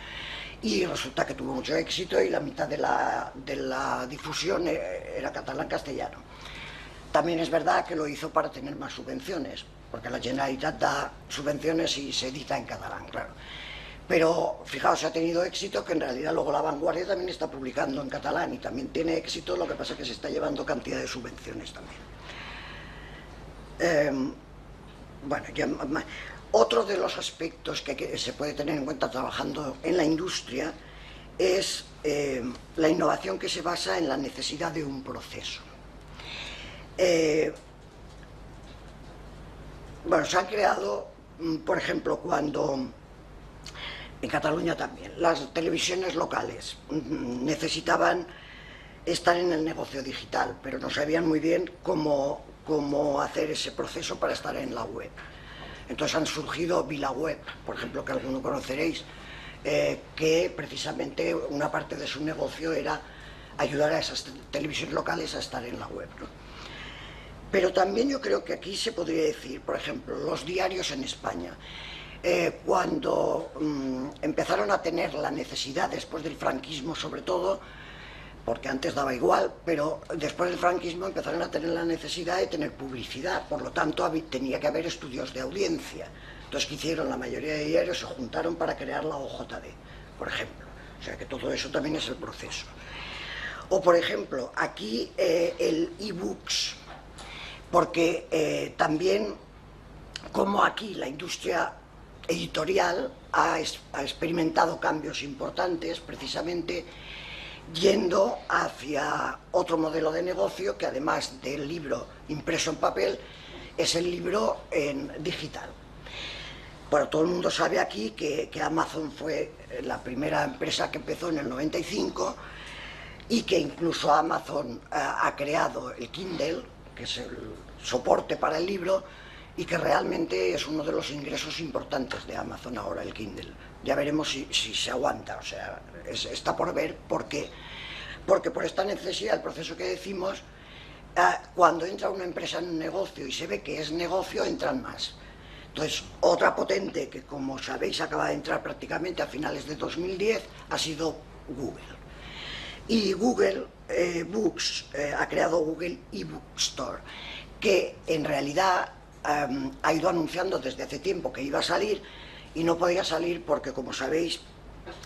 Y resulta que tuvo mucho éxito y la mitad de la difusión era catalán-castellano. También es verdad que lo hizo para tener más subvenciones, porque la Generalitat da subvenciones y se edita en catalán, claro. Pero fijaos, ha tenido éxito que en realidad luego La Vanguardia también está publicando en catalán y también tiene éxito, lo que pasa es que se está llevando cantidad de subvenciones también. Bueno, otro de los aspectos que se puede tener en cuenta trabajando en la industria es la innovación que se basa en la necesidad de un proceso. Bueno, se han creado, por ejemplo, cuando en Cataluña también, las televisiones locales necesitaban estar en el negocio digital, pero no sabían muy bien cómo hacer ese proceso para estar en la web. Entonces han surgido VilaWeb, por ejemplo, que alguno conoceréis, que precisamente una parte de su negocio era ayudar a esas televisiones locales a estar en la web, ¿no? Pero también yo creo que aquí se podría decir, por ejemplo, los diarios en España, cuando empezaron a tener la necesidad, después del franquismo sobre todo, porque antes daba igual, pero después del franquismo empezaron a tener la necesidad de tener publicidad, por lo tanto tenía que haber estudios de audiencia. Entonces, ¿qué hicieron? La mayoría de diarios se juntaron para crear la OJD, por ejemplo. O sea que todo eso también es el proceso. O por ejemplo, aquí el e-books, porque también, como aquí la industria editorial ha experimentado cambios importantes, precisamente yendo hacia otro modelo de negocio que además del libro impreso en papel es el libro en digital. Bueno, todo el mundo sabe aquí que Amazon fue la primera empresa que empezó en el 95 y que incluso Amazon ha creado el Kindle, que es el soporte para el libro, y que realmente es uno de los ingresos importantes de Amazon ahora, el Kindle. Ya veremos si se aguanta, o sea, está por ver porque por esta necesidad, el proceso que decimos, cuando entra una empresa en un negocio y se ve que es negocio, entran más. Entonces, otra potente que, como sabéis, acaba de entrar prácticamente a finales de 2010, ha sido Google. Y Google Books ha creado Google eBook Store, que en realidad ha ido anunciando desde hace tiempo que iba a salir y no podía salir porque, como sabéis,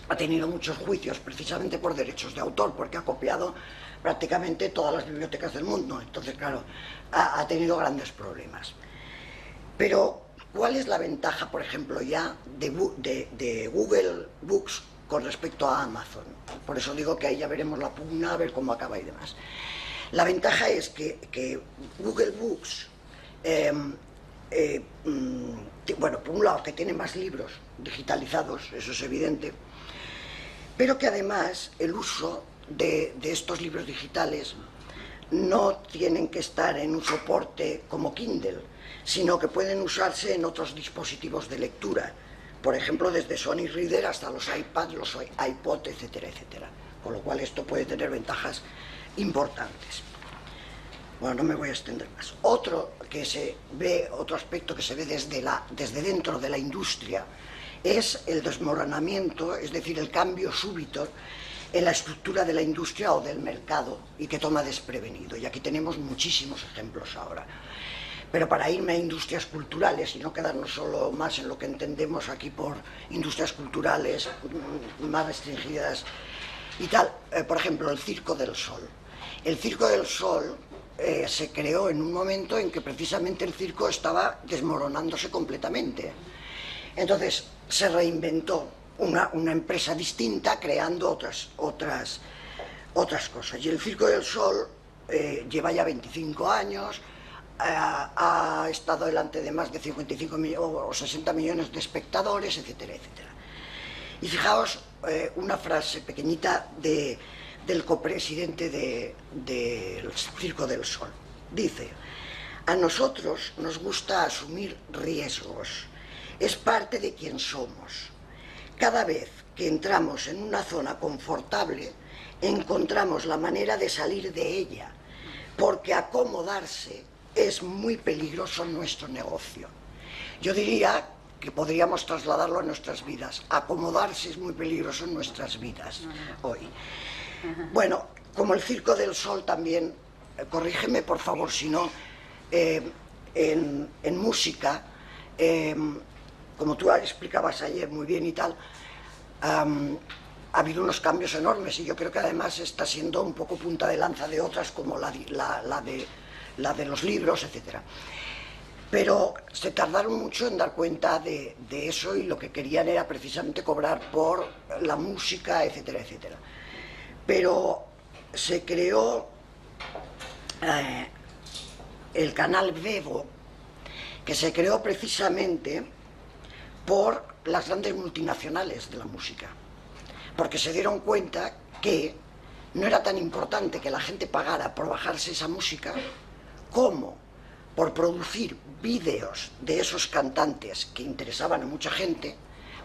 ha tenido muchos juicios precisamente por derechos de autor, porque ha copiado prácticamente todas las bibliotecas del mundo. Entonces, claro, ha tenido grandes problemas. Pero, ¿cuál es la ventaja, por ejemplo, ya de Google Books con respecto a Amazon? Por eso digo que ahí ya veremos la pugna, a ver cómo acaba y demás. La ventaja es que Google Books, bueno, por un lado, que tiene más libros digitalizados, eso es evidente, pero que además el uso de estos libros digitales no tienen que estar en un soporte como Kindle, sino que pueden usarse en otros dispositivos de lectura, por ejemplo, desde Sony Reader hasta los iPads, los iPod, etcétera, etcétera. Con lo cual esto puede tener ventajas importantes. Bueno, no me voy a extender más. Otro aspecto que se ve desde dentro de la industria es el desmoronamiento, es decir, el cambio súbito en la estructura de la industria o del mercado y que toma desprevenido. Y aquí tenemos muchísimos ejemplos ahora. Pero para irme a industrias culturales y no quedarnos solo más en lo que entendemos aquí por industrias culturales más restringidas y tal, por ejemplo, el Circo del Sol. El Circo del Sol se creó en un momento en que precisamente el circo estaba desmoronándose completamente. Entonces se reinventó una empresa distinta creando otras cosas. Y el Circo del Sol lleva ya 25 años, ha estado delante de más de 55 o 60 millones de espectadores, etcétera, etcétera. Y fijaos una frase pequeñita del copresidente del Circo del Sol. Dice: a nosotros nos gusta asumir riesgos. es parte de quien somos. Cada vez que entramos en una zona confortable, encontramos la manera de salir de ella, porque acomodarse es muy peligroso en nuestro negocio. Yo diría que podríamos trasladarlo a nuestras vidas. Acomodarse es muy peligroso en nuestras vidas hoy. Bueno, como el Circo del Sol también, corrígeme por favor si no, en música, como tú explicabas ayer muy bien y tal, ha habido unos cambios enormes y yo creo que además está siendo un poco punta de lanza de otras como la de los libros, etcétera. Pero se tardaron mucho en dar cuenta de eso y lo que querían era precisamente cobrar por la música, etcétera, etcétera. Pero se creó el canal Vevo, que se creó precisamente por las grandes multinacionales de la música, porque se dieron cuenta que no era tan importante que la gente pagara por bajarse esa música como por producir vídeos de esos cantantes que interesaban a mucha gente,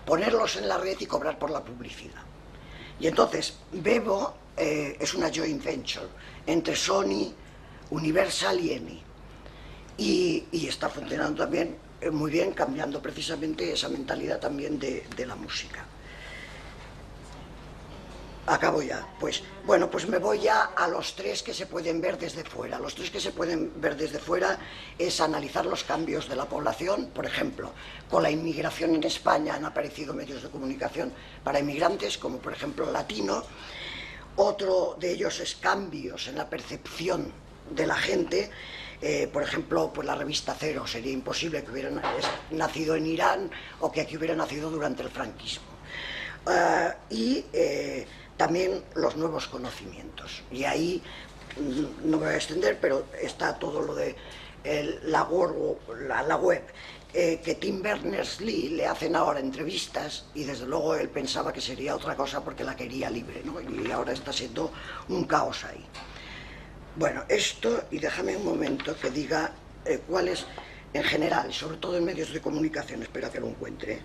ponerlos en la red y cobrar por la publicidad. Y entonces Vevo es una joint venture entre Sony, Universal y EMI, y está funcionando también muy bien, cambiando precisamente esa mentalidad también de la música. Acabo ya. Pues bueno, pues me voy ya a los tres que se pueden ver desde fuera. Los tres que se pueden ver desde fuera es analizar los cambios de la población. Por ejemplo, con la inmigración en España han aparecido medios de comunicación para inmigrantes, como por ejemplo Latino. Otro de ellos es cambios en la percepción de la gente. Por ejemplo, pues la revista Cero, sería imposible que hubiera nacido en Irán o que aquí hubiera nacido durante el franquismo. También los nuevos conocimientos. Y ahí no me voy a extender, pero está todo lo de la web, que Tim Berners-Lee le hacen ahora entrevistas y desde luego él pensaba que sería otra cosa porque la quería libre, ¿no? Y ahora está siendo un caos ahí. Bueno, esto, y déjame un momento que diga cuál es, en general, sobre todo en medios de comunicación, espera que lo encuentre,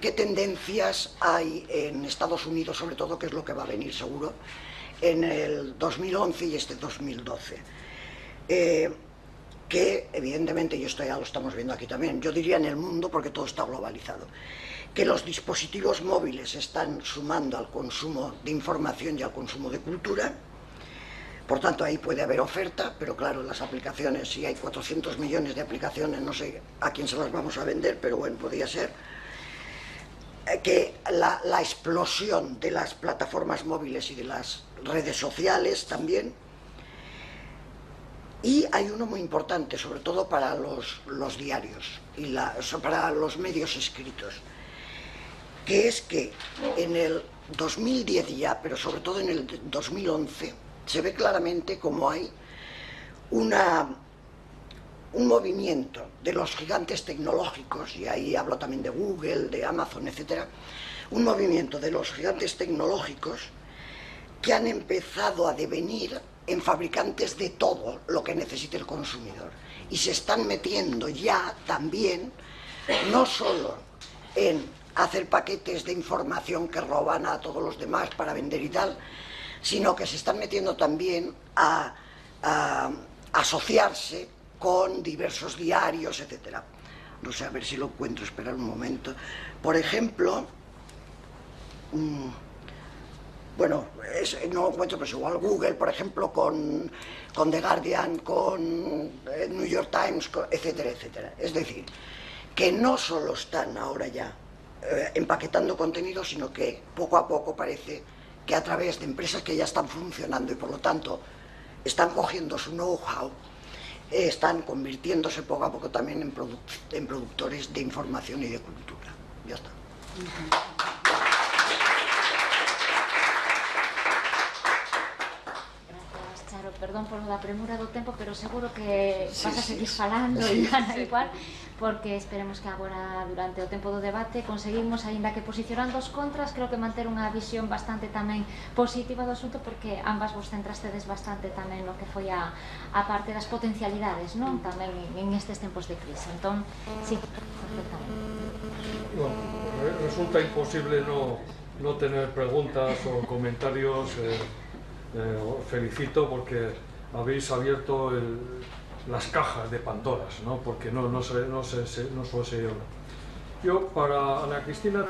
qué tendencias hay en Estados Unidos, sobre todo, que es lo que va a venir seguro, en el 2011 y este 2012. Que evidentemente, y esto ya lo estamos viendo aquí también, yo diría en el mundo porque todo está globalizado, que los dispositivos móviles están sumando al consumo de información y al consumo de cultura. Por tanto, ahí puede haber oferta, pero claro, las aplicaciones, si hay 400 millones de aplicaciones, no sé a quién se las vamos a vender, pero bueno, podría ser. Que la explosión de las plataformas móviles y de las redes sociales también. Y hay uno muy importante, sobre todo para los diarios y para los medios escritos, que es que en el 2010 ya, pero sobre todo en el 2011, se ve claramente cómo hay un movimiento de los gigantes tecnológicos, y ahí hablo también de Google, de Amazon, etcétera, un movimiento de los gigantes tecnológicos que han empezado a devenir en fabricantes de todo lo que necesite el consumidor y se están metiendo ya también no solo en hacer paquetes de información que roban a todos los demás para vender y tal, sino que se están metiendo también a asociarse con diversos diarios, etcétera. No sé, a ver si lo encuentro, esperar un momento. Por ejemplo, bueno, no lo encuentro, pero igual Google, por ejemplo, con The Guardian, con New York Times, etcétera, etcétera. Es decir, que no solo están ahora ya empaquetando contenido, sino que poco a poco parece que a través de empresas que ya están funcionando y por lo tanto están cogiendo su know-how, están convirtiéndose poco a poco también en productores de información y de cultura. Ya está. Gracias, Charo. Perdón. perdón por da premura do tempo, pero seguro que Sí, vas a sí, seguir sí. falando Sí. e Ana igual, porque esperemos que agora durante o tempo do debate conseguimos, aínda que posicionando os contras, creo que manter unha visión bastante tamén positiva do asunto, porque ambas vos centrastedes bastante tamén no que foi a parte das potencialidades, non? Tamén en estes tempos de crise. Entón, sí, perfectamente. Bueno, resulta imposible no tener preguntas o comentarios. Os felicito porque habéis abierto las cajas de Pandoras, ¿no? Porque no suele ser yo. Yo, para Ana Cristina...